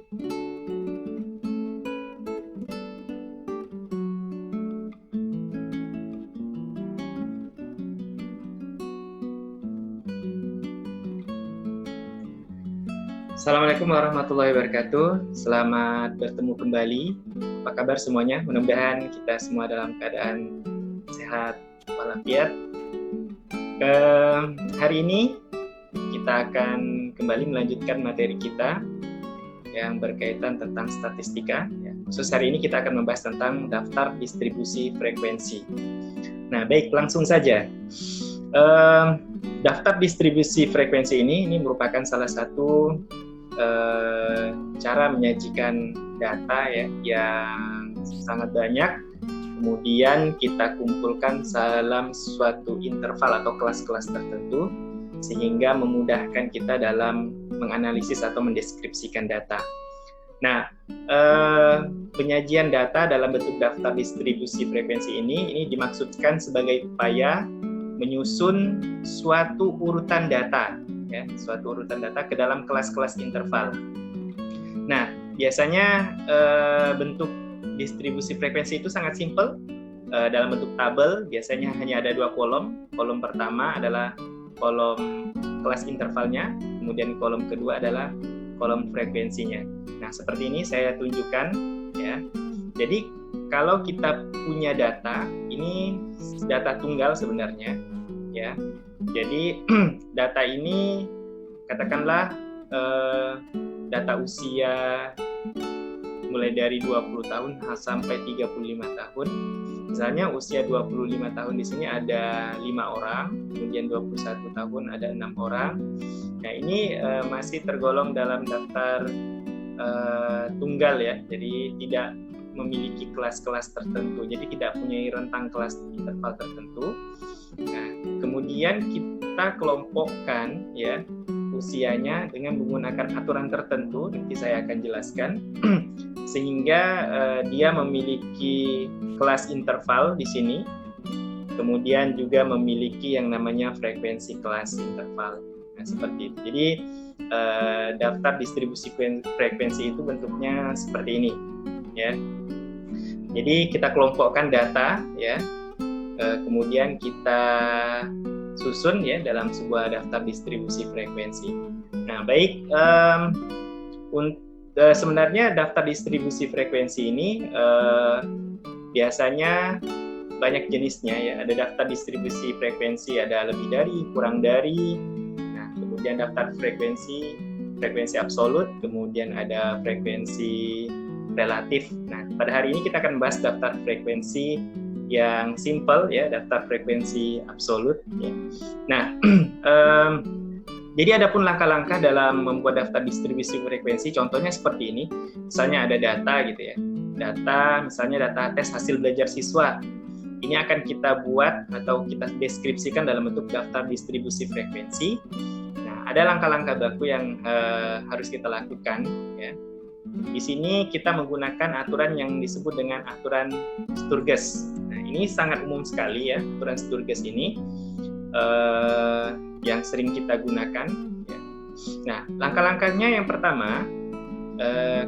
Assalamualaikum warahmatullahi wabarakatuh. Selamat bertemu kembali. Apa kabar semuanya? Mudah-mudahan kita semua dalam keadaan sehat walafiat. Hari ini kita akan kembali melanjutkan materi kita yang berkaitan tentang statistika. Khusus hari ini kita akan membahas tentang daftar distribusi frekuensi. Nah, baik, langsung saja. Daftar distribusi frekuensi ini merupakan salah satu cara menyajikan data yang sangat banyak, kemudian kita kumpulkan dalam suatu interval atau kelas-kelas tertentu, sehingga memudahkan kita dalam menganalisis atau mendeskripsikan data. Nah, penyajian data dalam bentuk daftar distribusi frekuensi ini dimaksudkan sebagai upaya menyusun suatu urutan data, suatu urutan data ke dalam kelas-kelas interval. Nah, biasanya bentuk distribusi frekuensi itu sangat simpel. Dalam bentuk tabel, biasanya hanya ada 2 kolom. Kolom pertama adalah kolom kelas intervalnya, kemudian kolom kedua adalah kolom frekuensinya. Nah, seperti ini saya tunjukkan, ya. Jadi, kalau kita punya data, ini data tunggal sebenarnya, ya. Jadi data ini katakanlah data usia mulai dari 20 tahun sampai 35 tahun. Misalnya usia 25 tahun di sini ada 5 orang, kemudian 21 tahun ada 6 orang. Nah, ini masih tergolong dalam daftar tunggal, ya. Jadi tidak memiliki kelas-kelas tertentu, jadi tidak punya rentang kelas interval tertentu. Nah, kemudian kita kelompokkan, ya, usianya dengan menggunakan aturan tertentu, nanti saya akan jelaskan, sehingga dia memiliki kelas interval di sini, kemudian juga memiliki yang namanya frekuensi kelas interval. Nah, seperti itu. Jadi daftar distribusi frekuensi itu bentuknya seperti ini, ya. Jadi kita kelompokkan data, ya, kemudian kita susun, ya, dalam sebuah daftar distribusi frekuensi. Nah, baik, sebenarnya daftar distribusi frekuensi ini biasanya banyak jenisnya, ya. Ada daftar distribusi frekuensi, ada lebih dari, kurang dari. Nah, kemudian daftar frekuensi absolut, kemudian ada frekuensi relatif. Nah, pada hari ini kita akan bahas daftar frekuensi yang simple, ya, daftar frekuensi absolut, ya. Nah, jadi ada pun langkah-langkah dalam membuat daftar distribusi frekuensi. Contohnya seperti ini. Misalnya ada data, gitu ya. Data, misalnya data tes hasil belajar siswa. Ini akan kita buat atau kita deskripsikan dalam bentuk daftar distribusi frekuensi. Nah, ada langkah-langkah baku yang harus kita lakukan, ya. Di sini kita menggunakan aturan yang disebut dengan aturan Sturges. Nah, ini sangat umum sekali, ya, aturan Sturges ini yang sering kita gunakan, ya. Nah, langkah-langkahnya yang pertama,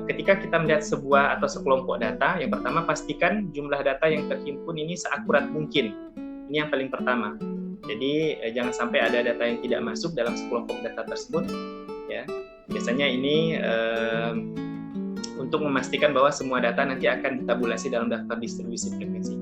ketika kita melihat sebuah atau sekelompok data, yang pertama pastikan jumlah data yang terhimpun ini seakurat mungkin. Ini yang paling pertama. Jadi jangan sampai ada data yang tidak masuk dalam sekelompok data tersebut, ya. Biasanya ini untuk memastikan bahwa semua data nanti akan ditabulasi dalam daftar distribusi frekuensi.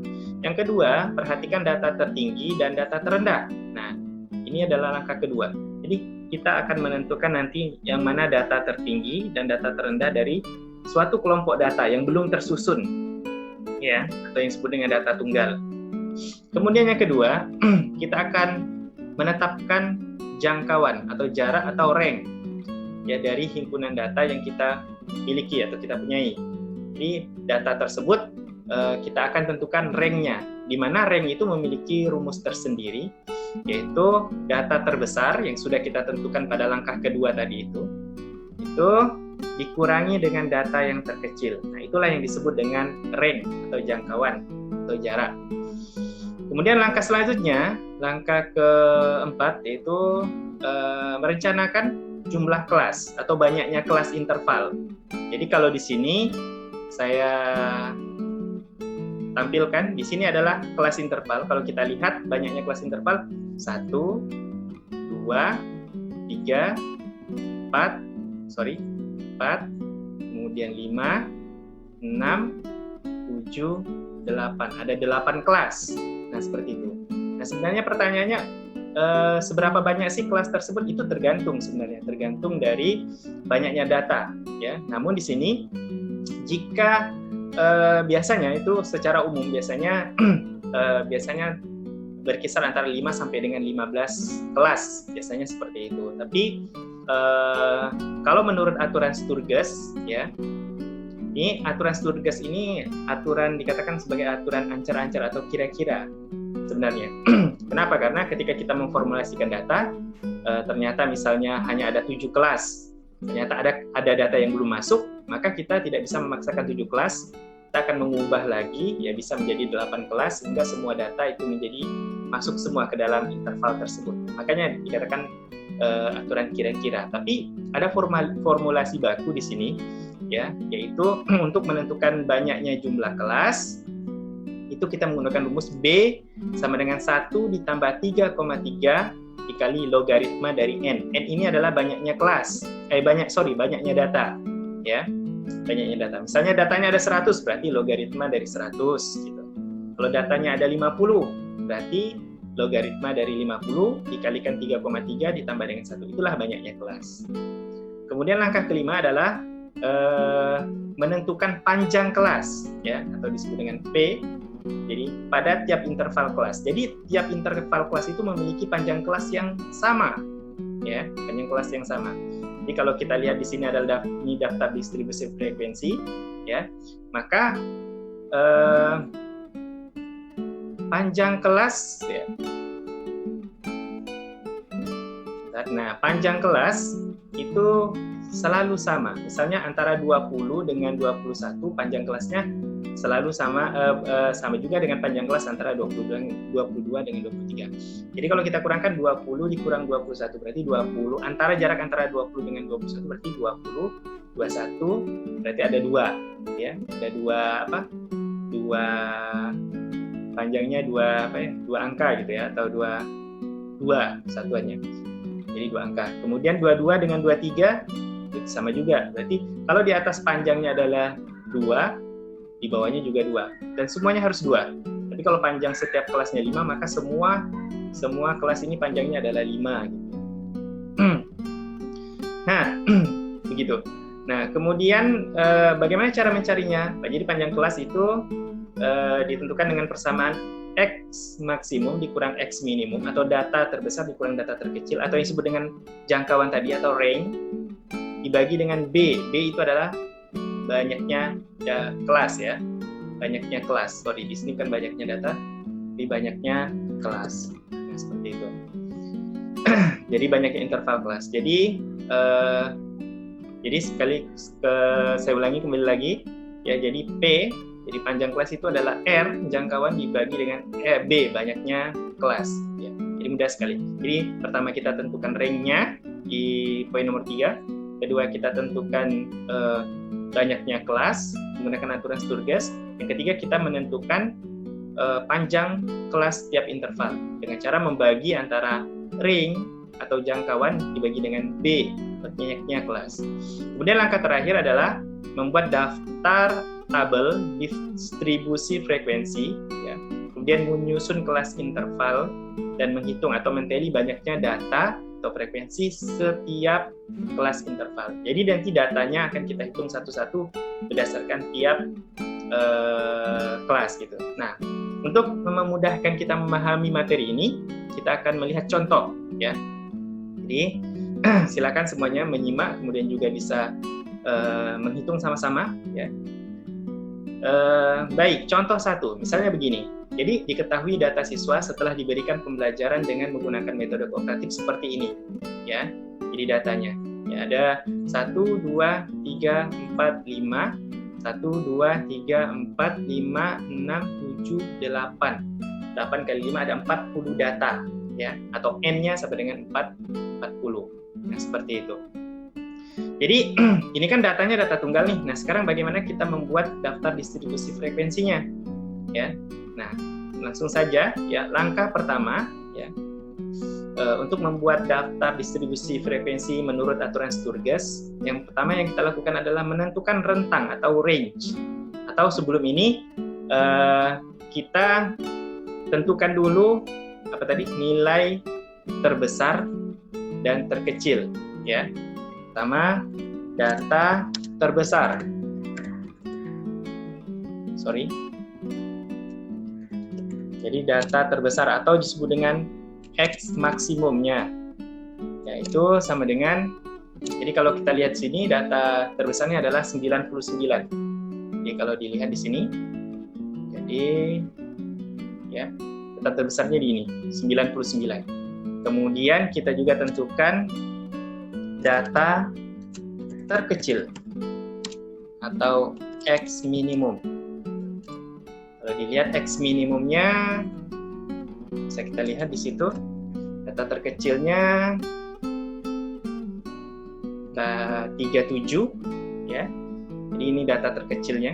Yang kedua, perhatikan data tertinggi dan data terendah. Nah, ini adalah langkah kedua. Jadi kita akan menentukan nanti yang mana data tertinggi dan data terendah dari suatu kelompok data yang belum tersusun, ya, atau yang disebut dengan data tunggal. Kemudian yang kedua, kita akan menetapkan jangkauan atau jarak atau rank, ya, dari himpunan data yang kita miliki atau kita punyai. Jadi data tersebut kita akan tentukan rank-nya, di mana rank itu memiliki rumus tersendiri, yaitu data terbesar yang sudah kita tentukan pada langkah kedua tadi itu dikurangi dengan data yang terkecil. Nah, itulah yang disebut dengan rank atau jangkauan atau jarak. Kemudian langkah selanjutnya, langkah keempat, yaitu merencanakan jumlah kelas atau banyaknya kelas interval. Jadi kalau di sini saya tampilkan, di sini adalah kelas interval. Kalau kita lihat banyaknya kelas interval 1, 2, 3, 4, kemudian 5, 6, 7, 8. Ada 8 kelas. Nah, seperti itu. Nah, sebenarnya pertanyaannya seberapa banyak sih kelas tersebut? Itu tergantung sebenarnya, tergantung dari banyaknya data, ya. Namun di sini jika biasanya itu secara umum biasanya berkisar antara 5 sampai dengan 15 kelas, biasanya seperti itu. Tapi kalau menurut aturan Sturges, ya, ini aturan Sturges ini aturan dikatakan sebagai aturan ancar-ancar atau kira-kira sebenarnya. Kenapa? Karena ketika kita memformulasikan data, ternyata misalnya hanya ada 7 kelas, ternyata ada data yang belum masuk, maka kita tidak bisa memaksakan 7 kelas, kita akan mengubah lagi, ya bisa menjadi 8 kelas, sehingga semua data itu menjadi masuk semua ke dalam interval tersebut. Makanya dikatakan aturan kira-kira. Tapi ada formulasi baku di sini, ya, yaitu untuk menentukan banyaknya jumlah kelas, itu kita menggunakan rumus B sama dengan 1 ditambah 3,3 dikali logaritma dari N. N ini adalah banyaknya kelas, banyaknya data, ya. Banyaknya data. Misalnya datanya ada 100, berarti logaritma dari 100 gitu. Kalau datanya ada 50, berarti logaritma dari 50 dikalikan 3,3 ditambah dengan 1. Itulah banyaknya kelas. Kemudian langkah kelima adalah menentukan panjang kelas, ya, atau disebut dengan P. Jadi pada tiap interval kelas. Jadi tiap interval kelas itu memiliki panjang kelas yang sama, ya, panjang kelas yang sama. Jadi kalau kita lihat di sini adalah ini daftar distribusi frekuensi, ya, maka panjang kelas, ya. Nah, panjang kelas itu selalu sama. Misalnya antara 20 dengan 21 panjang kelasnya selalu sama juga dengan panjang kelas antara 22 dengan 23. Jadi kalau kita kurangkan 20 dikurang 21 berarti 20. Jarak antara 20 dengan 21 berarti 20, 21 berarti ada 2, ya. Ada dua panjangnya 2 angka gitu, ya, atau 2 satuannya. Jadi 2 angka. Kemudian 22 dengan 23 itu sama juga. Berarti kalau di atas panjangnya adalah 2, di bawahnya juga 2. Dan semuanya harus 2. Tapi kalau panjang setiap kelasnya 5, maka semua kelas ini panjangnya adalah 5 gitu. Nah, begitu. Nah, kemudian bagaimana cara mencarinya? Jadi panjang kelas itu ditentukan dengan persamaan X maksimum dikurang X minimum, atau data terbesar dikurang data terkecil, atau yang disebut dengan jangkauan tadi atau range, dibagi dengan B. B itu adalah banyaknya kelas, ya. Banyaknya kelas. Di sini kan banyaknya data, tapi banyaknya kelas. Nah, seperti itu. Jadi banyaknya interval kelas. Jadi saya ulangi kembali lagi, ya. Jadi P, jadi panjang kelas itu adalah R jangkauan dibagi dengan B banyaknya kelas, ya. Jadi mudah sekali. Jadi pertama kita tentukan range-nya di poin nomor 3. Kedua kita tentukan banyaknya kelas menggunakan aturan Sturges. Yang ketiga kita menentukan panjang kelas tiap interval dengan cara membagi antara range atau jangkauan dibagi dengan B banyaknya kelas. Kemudian langkah terakhir adalah membuat daftar tabel distribusi frekuensi, ya. Kemudian menyusun kelas interval dan menghitung atau menteli banyaknya data atau frekuensi setiap kelas interval. Jadi nanti datanya akan kita hitung satu-satu berdasarkan tiap kelas gitu. Nah, untuk memudahkan kita memahami materi ini, kita akan melihat contoh, ya. Jadi silakan semuanya menyimak, kemudian juga bisa menghitung sama-sama, ya. Baik, contoh 1, misalnya begini. Jadi diketahui data siswa setelah diberikan pembelajaran dengan menggunakan metode kooperatif seperti ini, ya. Jadi datanya, ya, ada 1, 2, 3, 4, 5, 1, 2, 3, 4, 5, 6, 7, 8. 8 kali 5 ada 40 data, ya, atau N-nya sama dengan 40. Nah, seperti itu. Jadi ini kan datanya data tunggal nih. Nah, sekarang bagaimana kita membuat daftar distribusi frekuensinya? Ya. Nah, langsung saja ya, langkah pertama ya, untuk membuat daftar distribusi frekuensi menurut aturan Sturges, yang pertama yang kita lakukan adalah menentukan rentang atau range. Atau sebelum ini kita tentukan dulu nilai terbesar dan terkecil ya. Pertama, data terbesar. Jadi data terbesar atau disebut dengan X maksimumnya, yaitu sama dengan, jadi kalau kita lihat sini data terbesarnya adalah 99. Jadi kalau dilihat di sini, jadi ya data terbesarnya di ini 99. Kemudian kita juga tentukan data terkecil atau X minimum. Kalau dilihat X minimumnya, bisa kita lihat di situ, data terkecilnya 37 ya. Jadi ini data terkecilnya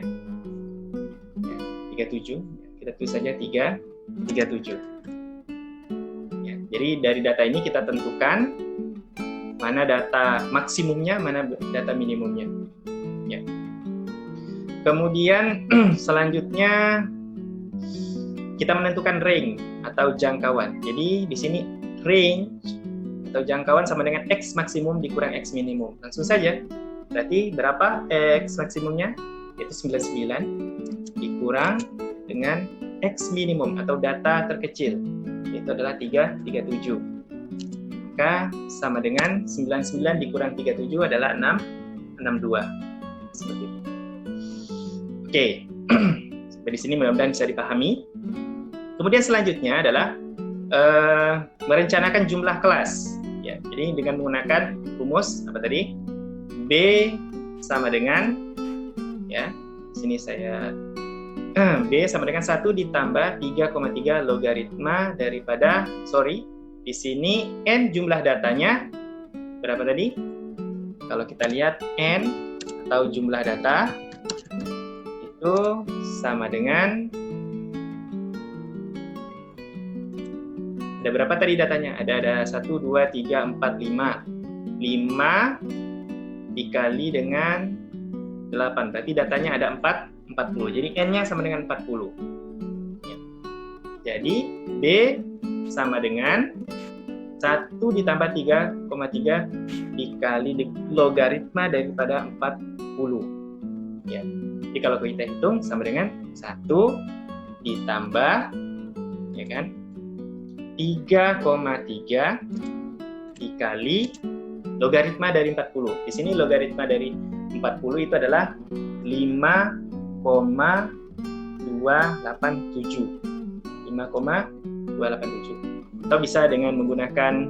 ya, 37. Kita tulis saja 37. Ya, jadi dari data ini kita tentukan mana data maksimumnya, mana data minimumnya. Ya. Kemudian selanjutnya kita menentukan range atau jangkauan. Jadi di sini range atau jangkauan sama dengan X maksimum dikurang X minimum. Langsung saja. Berarti berapa X maksimumnya? Itu 99 dikurang dengan X minimum atau data terkecil. Itu adalah 37. Maka sama dengan 99 dikurang 37 adalah 62. Seperti itu. Oke. Sampai di sini mudah-mudahan bisa dipahami. Kemudian selanjutnya adalah merencanakan jumlah kelas. Ya, jadi dengan menggunakan rumus B sama dengan, ya, sini saya B sama dengan 1 ditambah 3,3 logaritma daripada, di sini N jumlah datanya berapa tadi? Kalau kita lihat N atau jumlah data itu sama dengan, ada berapa tadi datanya? Ada 1, 2, 3, 4, 5. 5 dikali dengan 8. Berarti datanya ada 40. Jadi N-nya sama dengan 40. Ya. Jadi B sama dengan 1 ditambah 3,3 dikali logaritma daripada 40. Ya. Jadi kalau kita hitung sama dengan 1 ditambah, ya kan, 3,3 dikali logaritma dari 40. Di sini logaritma dari 40 itu adalah 5,287. 5,287. Atau bisa dengan menggunakan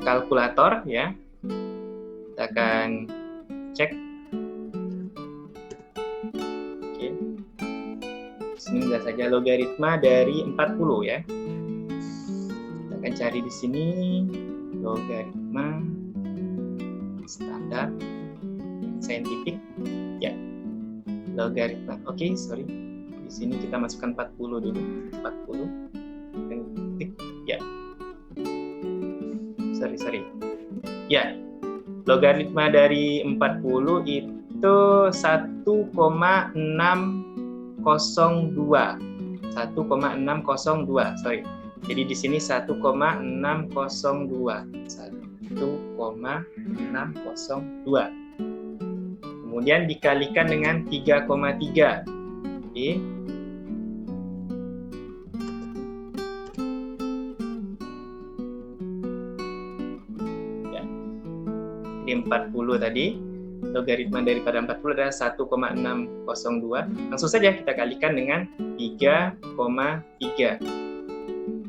kalkulator ya. Kita akan cek. Oke. Sini enggak saja logaritma dari 40 ya. Kita akan cari di sini logaritma standar saintifik ya. Logaritma. Oke, sorry. Di sini kita masukkan 40 dulu. 40 dan titik ya. Sorry. Ya. Logaritma dari 40 itu 1,602. 1,602. Sorry. Jadi di sini 1,602. 1,602. Kemudian dikalikan dengan 3,3. Oke. Ya. Jadi 40 tadi, logaritma daripada 40 adalah 1,602. Langsung saja kita kalikan dengan 3,3.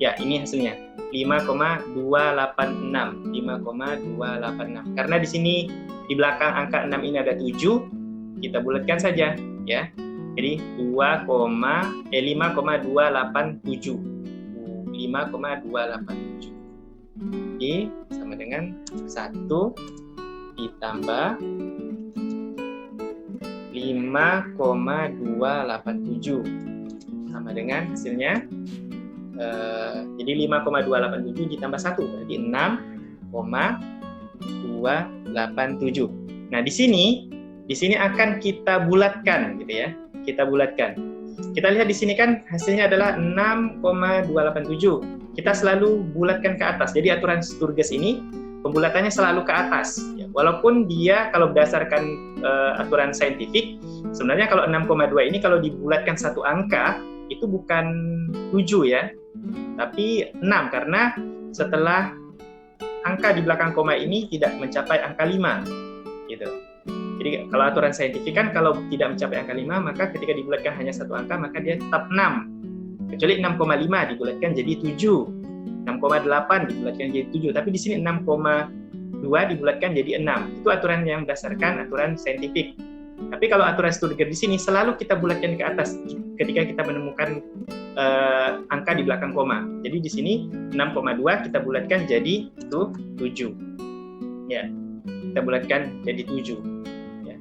Ya, ini hasilnya 5,286. 5,286. Karena di sini di belakang angka 6 ini ada 7, kita bulatkan saja ya. Jadi 5,287. 5,287. I sama dengan 1 ditambah 5,287 sama dengan hasilnya jadi 5,287 ditambah 1 berarti 6,287. Nah, di sini akan kita bulatkan gitu ya. Kita bulatkan. Kita lihat di sini kan hasilnya adalah 6,287. Kita selalu bulatkan ke atas. Jadi aturan Sturges ini pembulatannya selalu ke atas. Ya, walaupun dia kalau berdasarkan aturan saintifik, sebenarnya kalau 6,2 ini kalau dibulatkan satu angka itu bukan 7 ya, tapi 6 karena setelah angka di belakang koma ini tidak mencapai angka 5 gitu. Jadi kalau aturan saintifik kan kalau tidak mencapai angka 5 maka ketika dibulatkan hanya satu angka maka dia tetap 6. Kecuali 6,5 dibulatkan jadi 7. 6,8 dibulatkan jadi 7, tapi di sini 6,2 dibulatkan jadi 6. Itu aturan yang berdasarkan aturan saintifik. Tapi kalau aturan Sturger di sini selalu kita bulatkan ke atas ketika kita menemukan angka di belakang koma. Jadi di sini 6,2 kita bulatkan jadi itu 7. Ya. Kita bulatkan jadi 7. Ya.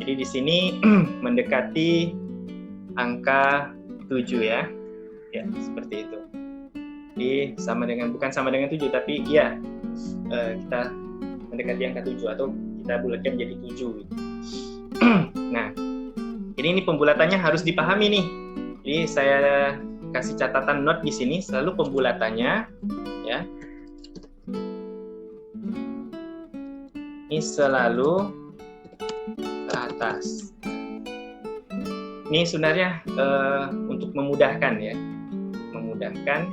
Jadi di sini mendekati angka 7 ya. Ya, seperti itu. Jadi bukan sama dengan 7 tapi ya kita mendekati angka 7 atau kita bulatkan jadi 7. Nah, ini pembulatannya harus dipahami nih. Jadi saya kasih catatan note di sini selalu pembulatannya ya. Ini selalu ke atas. Ini sebenarnya untuk memudahkan ya. Memudahkan.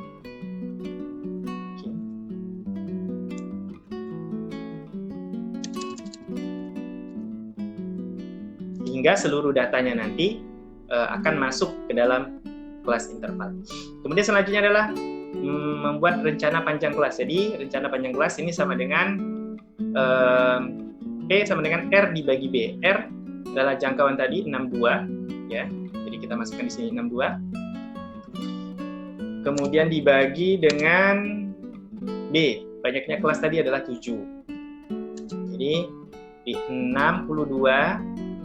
Sehingga seluruh datanya nanti akan masuk ke dalam kelas interval. Kemudian selanjutnya adalah membuat rencana panjang kelas. Jadi rencana panjang kelas ini sama dengan P sama dengan R dibagi B. R adalah jangkauan tadi 62 ya. Jadi kita masukkan di sini 62. Kemudian dibagi dengan B. Banyaknya kelas tadi adalah 7. Jadi di 62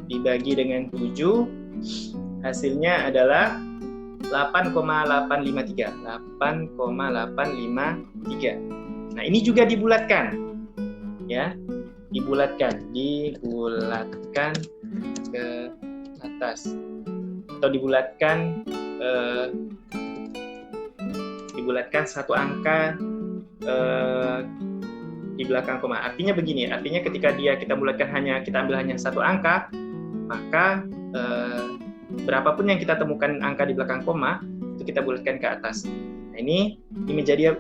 dibagi dengan 7 hasilnya adalah 8,853. 8,853. Nah, ini juga dibulatkan. Ya. Dibulatkan ke atas. Atau dibulatkan satu angka di belakang koma. Artinya begini, artinya ketika kita ambil hanya satu angka, maka berapapun yang kita temukan angka di belakang koma itu kita bulatkan ke atas. Nah, ini menjadi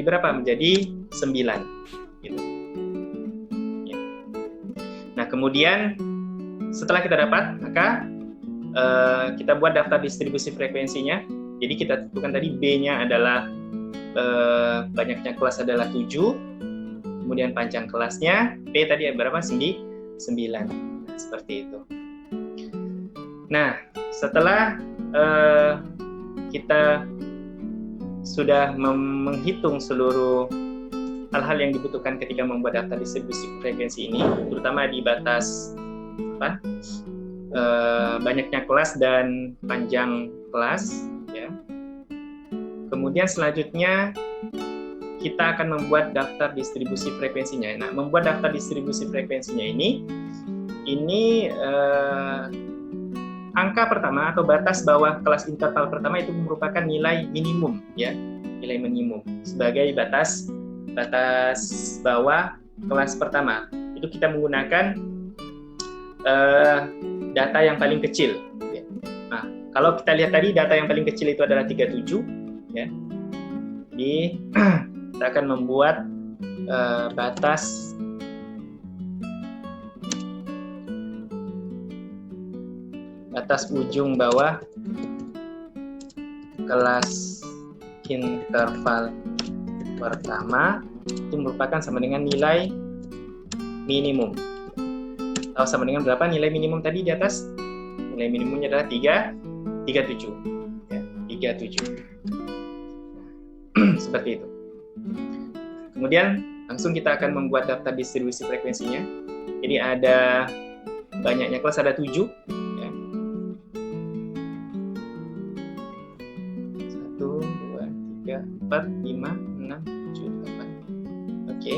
berapa? Menjadi 9 gitu. Ya. Nah, kemudian setelah kita dapat, maka kita buat daftar distribusi frekuensinya. Jadi kita tentukan tadi B-nya adalah banyaknya kelas adalah 7. Kemudian panjang kelasnya P tadi berapa? 9. Seperti itu. Nah, setelah kita sudah menghitung seluruh hal-hal yang dibutuhkan ketika membuat daftar distribusi frekuensi ini, terutama di batas banyaknya kelas dan panjang kelas, ya. Kemudian selanjutnya kita akan membuat daftar distribusi frekuensinya. Nah, membuat daftar distribusi frekuensinya ini angka pertama atau batas bawah kelas interval pertama itu merupakan nilai minimum ya, nilai minimum sebagai batas bawah kelas pertama. Itu kita menggunakan data yang paling kecil ya. Nah, kalau kita lihat tadi data yang paling kecil itu adalah 37 ya. Jadi kita akan membuat batas ujung bawah kelas interval pertama itu merupakan sama dengan nilai minimum. Atau sama dengan berapa nilai minimum tadi di atas? Nilai minimumnya adalah 37. Ya, 37. Seperti itu. Kemudian langsung kita akan membuat daftar distribusi frekuensinya. Jadi ada banyaknya kelas, ada 7. Ya. 1, 2, 3, 4, 5, 6, 7, 8. Oke.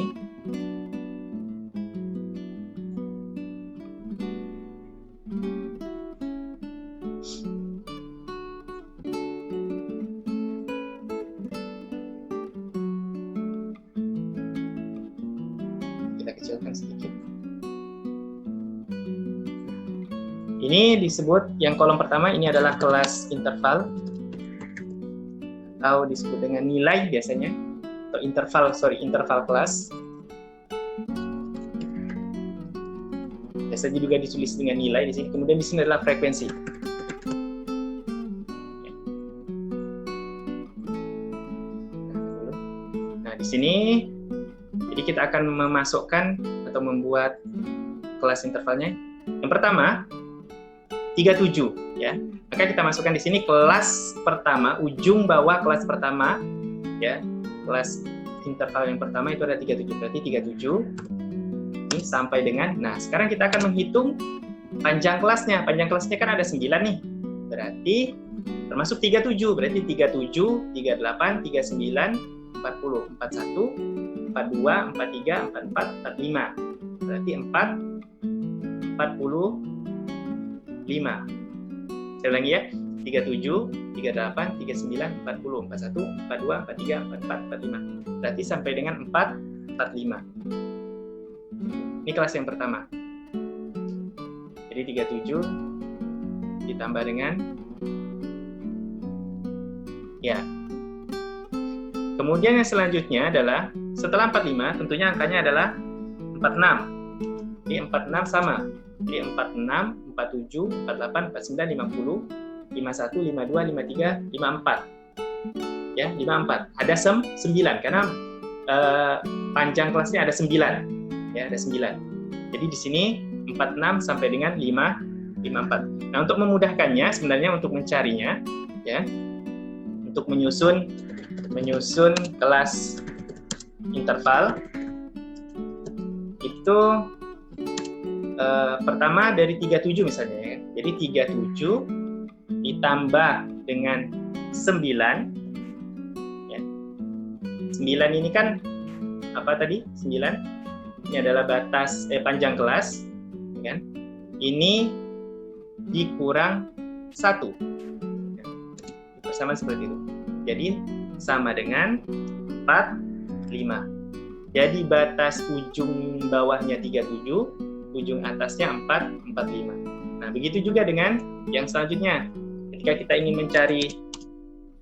Kita kecilkan sedikit. Ini disebut yang kolom pertama ini adalah kelas interval atau disebut dengan nilai biasanya, atau interval kelas. Biasanya juga ditulis dengan nilai di sini. Kemudian di sini adalah frekuensi. Nah, di sini jadi kita akan memasukkan atau membuat kelas intervalnya. Yang pertama 37 ya. Maka kita masukkan di sini kelas pertama, ujung bawah kelas pertama ya. Kelas interval yang pertama itu ada 37. Berarti 37 ini sampai dengan, nah sekarang kita akan menghitung panjang kelasnya. Panjang kelasnya kan ada 9 nih. Berarti termasuk 37. Berarti 37, 38, 39, 40, 41, 42, 43, 44, 45. Berarti 45. Saya ulangi ya. 37, 38, 39, 40, 41, 42, 43, 44, 45. Berarti sampai dengan 45. Ini kelas yang pertama. Jadi 37 ditambah dengan ya. Kemudian yang selanjutnya adalah setelah 45 tentunya angkanya adalah 46. Jadi 46 sama. Jadi 46, 47, 48, 49, 50, 51, 52, 53, 54. Ya, 54. Ada 9 karena panjang kelasnya ada 9. Ya, ada 9. Jadi di sini 46 sampai dengan 54. Nah, untuk memudahkannya sebenarnya untuk mencarinya ya, untuk menyusun kelas interval itu pertama dari 37 misalnya ya. Jadi 37 ditambah dengan 9 ya. 9 ini kan apa tadi? 9 ini adalah batas panjang kelas ya kan? Ini dikurang 1 ya. Persamaan seperti itu. Jadi sama dengan 45. Jadi batas ujung bawahnya 37, ujung atasnya 45. Nah, begitu juga dengan yang selanjutnya. Ketika kita ingin mencari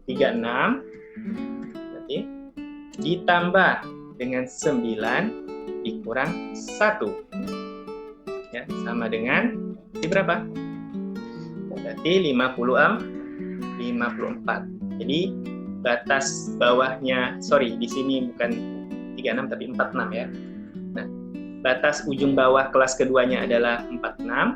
36, berarti ditambah dengan 9 dikurang 1. Ya, sama dengan berapa? Berarti 54. Jadi batas bawahnya, di sini bukan 36 tapi 46 ya. Nah, batas ujung bawah kelas keduanya adalah 46.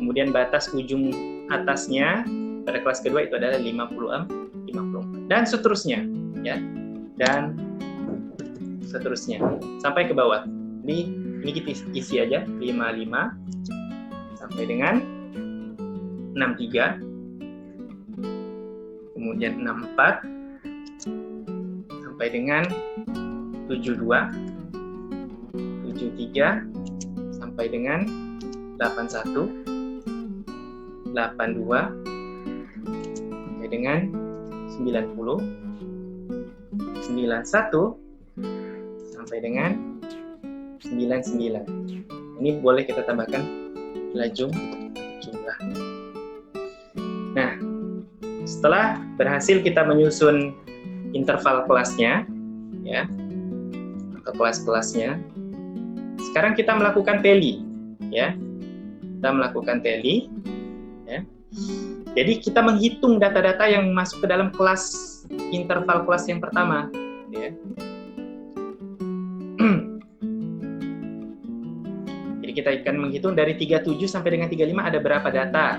Kemudian batas ujung atasnya pada kelas kedua itu adalah 54 dan seterusnya ya. Dan seterusnya sampai ke bawah. Jadi ini kita isi aja 55 sampai dengan 63. Kemudian 64 sampai dengan 72, 73 sampai dengan 81, 82 sampai dengan 90, 91 sampai dengan 99. Ini boleh kita tambahkan jumlah. Nah, setelah berhasil kita menyusun interval kelasnya, ya, atau kelas-kelasnya, sekarang kita melakukan tally, ya. Kita melakukan tally, ya. Jadi kita menghitung data-data yang masuk ke dalam kelas interval kelas yang pertama, ya. Jadi kita akan menghitung dari 37 sampai dengan 35 ada berapa data.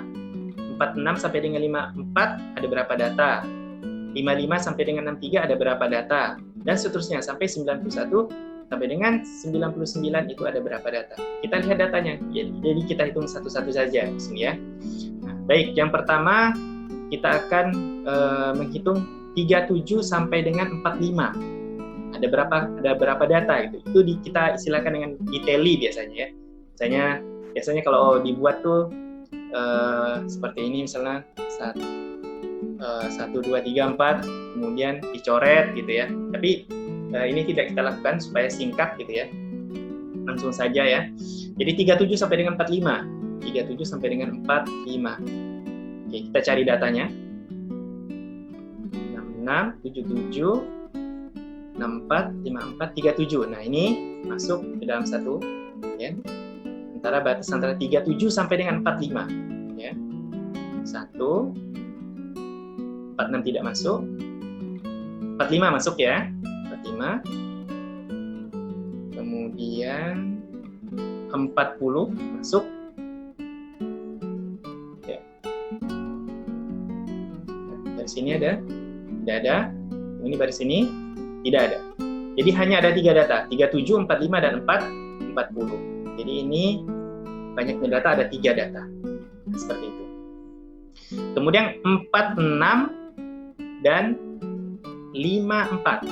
46 sampai dengan 54 ada berapa data. 55 sampai dengan 63 ada berapa data. dan seterusnya sampai 91 sampai dengan 99 itu ada berapa data. Kita lihat datanya. Jadi kita hitung satu-satu saja di sini ya. Nah, baik, yang pertama kita akan menghitung 37 sampai dengan 45. Ada berapa data gitu. Itu kita istilahkan dengan detaili biasanya ya. Biasanya kalau dibuat tuh seperti ini misalnya 1, 2, 3, 4 kemudian dicoret gitu ya. Tapi ini tidak kita lakukan supaya singkat gitu ya. Langsung saja ya. Jadi 37 sampai dengan 45. 37 sampai dengan 45. Oke, kita cari datanya. 66, 77, 64, 54, 37. Nah, ini masuk ke dalam satu ya. Batas antara 37 sampai dengan 45 ya. 1, 46 tidak masuk. 45 masuk ya. 45. Kemudian 40 masuk. Ya. Dari sini ada? Tidak ada. Ini baris ini tidak ada. Jadi hanya ada 3 data, 37, 45 dan 40. Jadi ini banyaknya data ada 3 data. Nah, seperti itu. Kemudian 46 dan 54.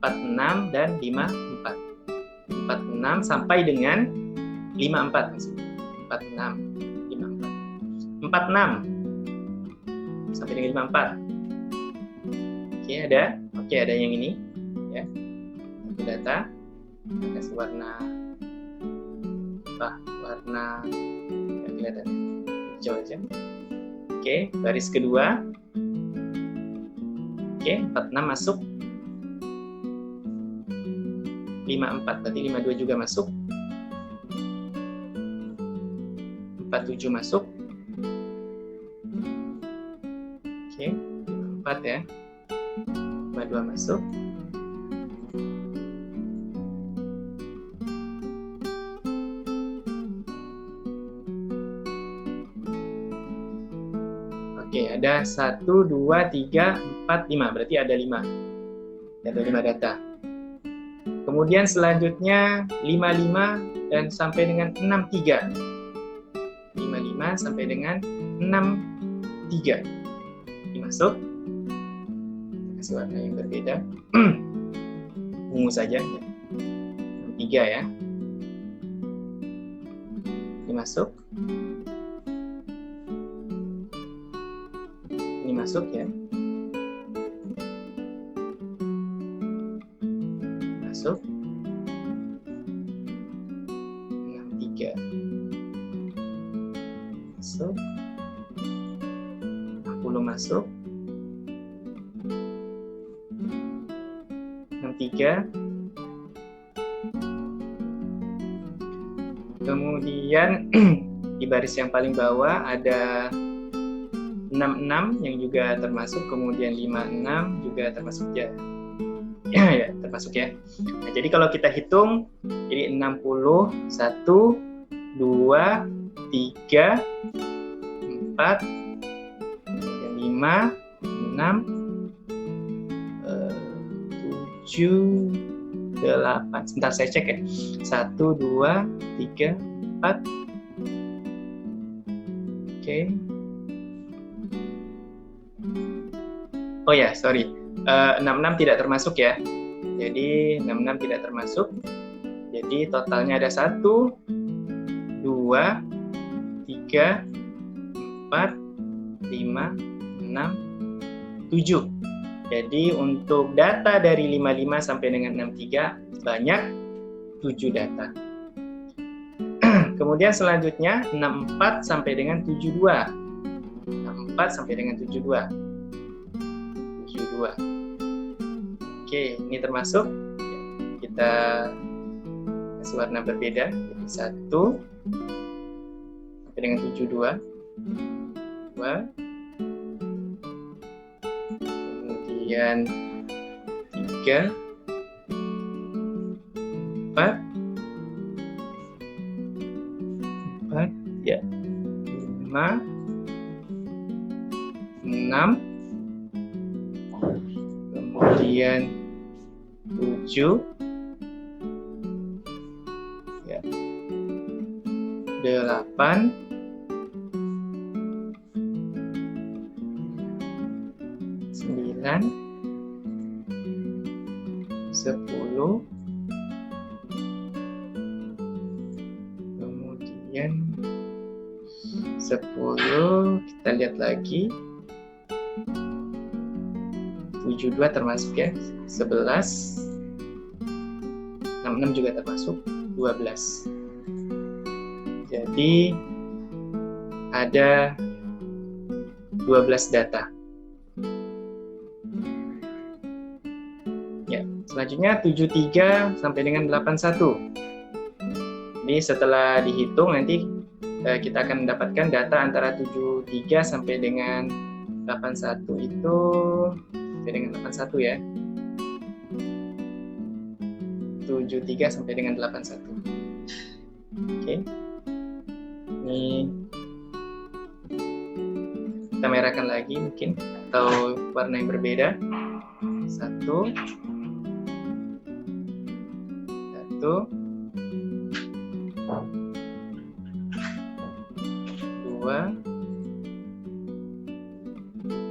46 dan 54. 46 sampai dengan 54 maksudnya. 46, 54. 46 sampai dengan 54. Oke, ada yang ini ya. Satu data. Kasih warna nggak kelihatan. Hijau aja. Oke, baris kedua. Oke, 46 masuk. 54, berarti 52 juga masuk. 47 masuk. Oke, 54 ya. 52 masuk. Oke, ada 1, 2, 3, 4, 5. Berarti ada 5. Ada 5 data. Kemudian selanjutnya 55 dan sampai dengan 63. 55 sampai dengan 63. Ini masuk. Kasih warna yang berbeda. Ungu saja. 63 ya. Ini masuk. Ini masuk ya. Masuk. 63. Masuk. 60 masuk. 63. Kemudian di baris yang paling bawah ada 66 yang juga termasuk, kemudian 56 juga termasuk ya. Ya, termasuk ya. Nah, jadi kalau kita hitung, jadi 60, 1, 2, 3, 4, 5, 6, 7, 8. Sebentar saya cek ya. 1, 2, 3, 4. Oke. Oh ya, sorry. 66 tidak termasuk ya. Jadi 66 tidak termasuk. Jadi totalnya ada 1, 2, 3, 4, 5, 6, 7. Jadi untuk data dari 55 sampai dengan 63 banyak 7 data. Kemudian selanjutnya 64 sampai dengan 72. 64 sampai dengan 72. 72. Oke, ini termasuk. Kita kasih warna berbeda. Jadi 1 sampai dengan 72. 2. Kemudian 3, 4, ya, 5, 6, kemudian 7, ya, 8, 9, 10, kemudian 10, kita lihat lagi, 72 termasuk ya, 11, 66 juga termasuk, 12. Jadi ada 12 data. Ya, selanjutnya 73 sampai dengan 81. Jadi setelah dihitung nanti kita akan mendapatkan data antara 73 sampai dengan 81 itu sampai dengan 81 ya. 73 sampai dengan 81. Oke. Ini kita merahkan lagi mungkin atau warna yang berbeda. 1, 2,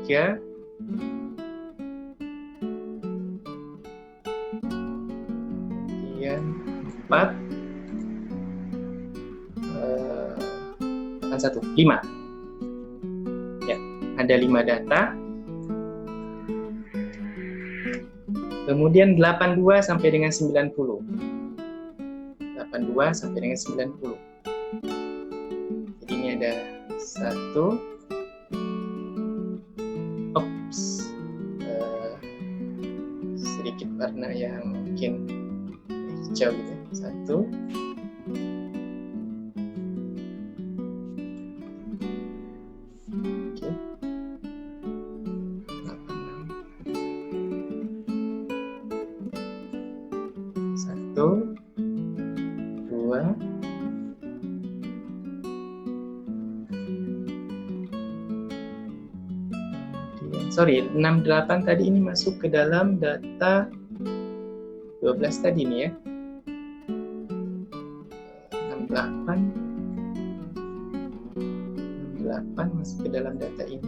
3, 4, 5. Ya, ada 5 data. Kemudian 82 sampai dengan 90. 82 sampai dengan 90. Jadi ini ada 1. Sedikit warna yang mungkin hijau gitu. 1. Oke. 1, 2, 68 tadi ini masuk ke dalam data 12 tadi nih ya. 68 masuk ke dalam data ini.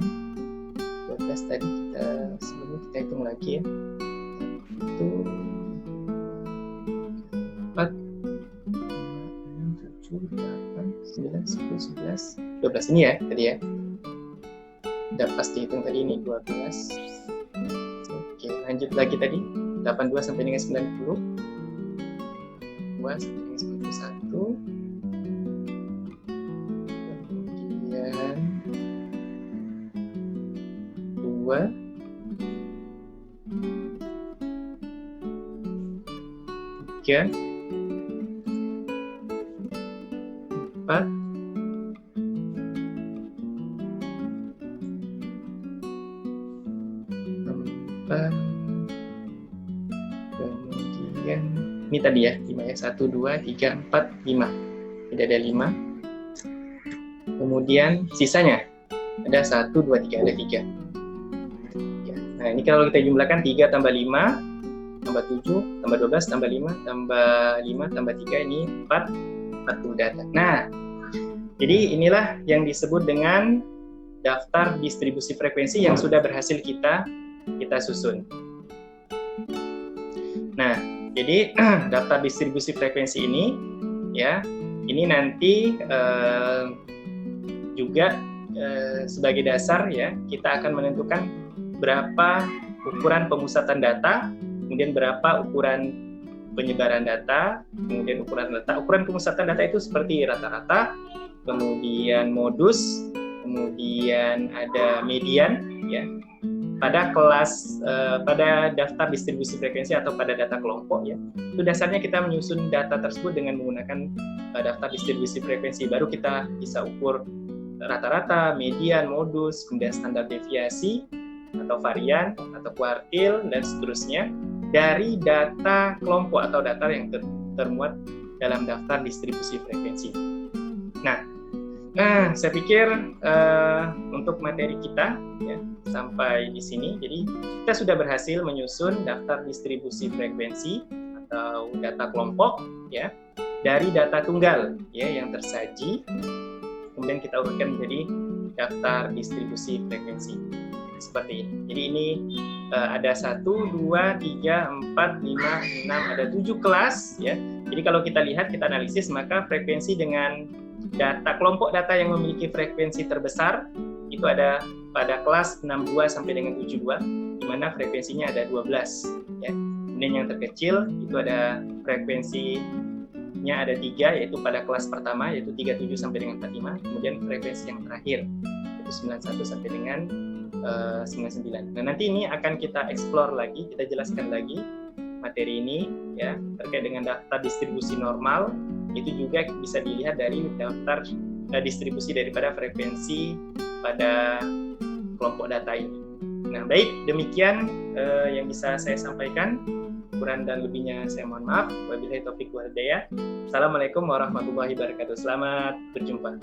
12 tadi sebelumnya kita hitung lagi ya. 1, 4, 5, 6, 7, 8, 9, 10, 11, 12 ini ya tadi ya. Udah pasti hitung tadi ini 12. Oke, lanjut lagi tadi 82 sampai dengan 90. 2 sampai dengan 91. Kemudian 2, 3, 4, 5. Kemudian ini tadi ya 5 ya, 1, 2, 3, 4, 5. Tidak ada 5. Kemudian sisanya ada 1, 2, 3, ada 3. Ya. Nah ini kalau kita jumlahkan 3 tambah 5 tambah 7 tambah 12 tambah 5 tambah 5 tambah 3 ini 40 data. Nah jadi inilah yang disebut dengan daftar distribusi frekuensi yang sudah berhasil kita susun. Nah, jadi daftar distribusi frekuensi ini, ya, ini nanti juga sebagai dasar, ya, kita akan menentukan berapa ukuran pemusatan data, kemudian berapa ukuran penyebaran data, kemudian ukuran letak. Ukuran pemusatan data itu seperti rata-rata, kemudian modus, kemudian ada median, ya. Pada kelas, pada daftar distribusi frekuensi atau pada data kelompok ya, itu dasarnya kita menyusun data tersebut dengan menggunakan daftar distribusi frekuensi. Baru kita bisa ukur rata-rata, median, modus, kemudian standar deviasi atau varian atau kuartil dan seterusnya dari data kelompok atau data yang termuat dalam daftar distribusi frekuensi. Nah, Nah, saya pikir untuk materi kita ya sampai di sini. Jadi kita sudah berhasil menyusun daftar distribusi frekuensi atau data kelompok ya dari data tunggal ya yang tersaji. Kemudian kita urutkan menjadi daftar distribusi frekuensi seperti ini. Jadi ini ada 1, 2, 3, 4, 5, 6, ada 7 kelas ya. Jadi kalau kita lihat, kita analisis, maka frekuensi dengan data kelompok data yang memiliki frekuensi terbesar itu ada pada kelas 62 sampai dengan 72, di mana frekuensinya ada 12 ya. Kemudian yang terkecil itu ada frekuensinya ada 3, yaitu pada kelas pertama yaitu 37 sampai dengan 45. Kemudian frekuensi yang terakhir yaitu 91 sampai dengan 99. Nah, nanti ini akan kita explore lagi, kita jelaskan lagi materi ini ya terkait dengan daftar distribusi normal. Itu juga bisa dilihat dari daftar distribusi daripada frekuensi pada kelompok data ini. Nah, baik, demikian yang bisa saya sampaikan. Kurang dan lebihnya saya mohon maaf. Wabillahi taufiq wal hidayah. Assalamualaikum warahmatullahi wabarakatuh. Selamat berjumpa.